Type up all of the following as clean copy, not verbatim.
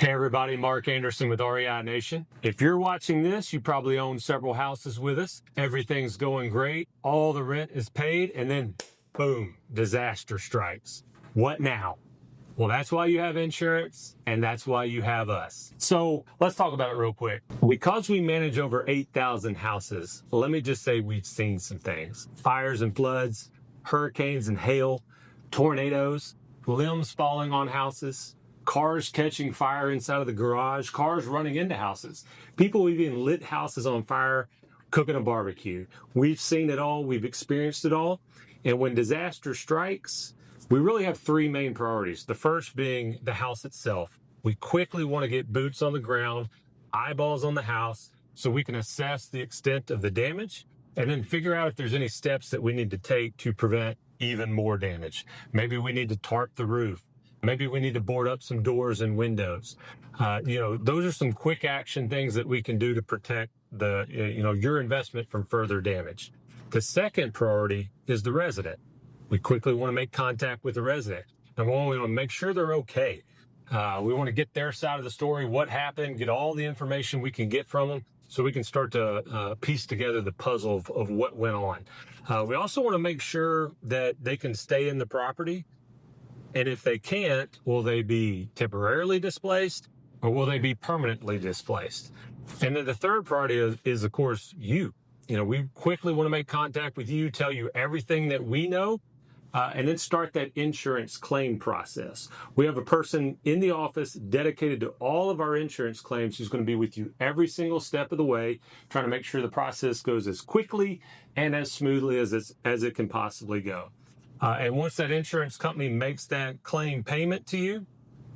Hey everybody, Mark Anderson with REI Nation. If you're watching this, you probably own several houses with us. Everything's going great. All the rent is paid, and then boom, disaster strikes. What now? Well, that's why you have insurance, and that's why you have us. So let's talk about it real quick. Because we manage over 8,000 houses, let me just say we've seen some things. Fires and floods, hurricanes and hail, tornadoes, limbs falling on houses, cars catching fire inside of the garage, cars running into houses. People have even lit houses on fire, cooking a barbecue. We've seen it all. We've experienced it all. And when disaster strikes, we really have three main priorities. The first being the house itself. We quickly want to get boots on the ground, eyeballs on the house, so we can assess the extent of the damage and then figure out if there's any steps that we need to take to prevent even more damage. Maybe we need to tarp the roof. Maybe we need to board up some doors and windows. Those are some quick action things that we can do to protect your investment from further damage. The second priority is the resident. We quickly want to make contact with the resident. And we want to make sure they're okay. We want to get their side of the story, what happened, get all the information we can get from them so we can start to piece together the puzzle of what went on. We also want to make sure that they can stay in the property. And if they can't, will they be temporarily displaced or will they be permanently displaced? And then the third priority is of course, you. We quickly want to make contact with you, tell you everything that we know, and then start that insurance claim process. We have a person in the office dedicated to all of our insurance claims who's going to be with you every single step of the way, trying to make sure the process goes as quickly and as smoothly as it can possibly go. And once that insurance company makes that claim payment to you,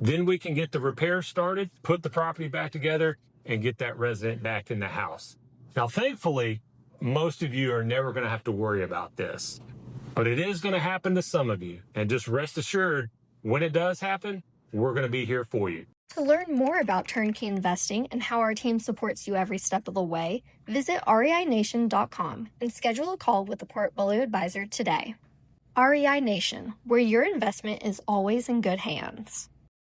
then we can get the repair started, put the property back together, and get that resident back in the house. Now, thankfully, most of you are never going to have to worry about this, but it is going to happen to some of you. And just rest assured, when it does happen, we're going to be here for you. To learn more about turnkey investing and how our team supports you every step of the way, visit REINation.com and schedule a call with a portfolio advisor today. REI Nation, where your investment is always in good hands.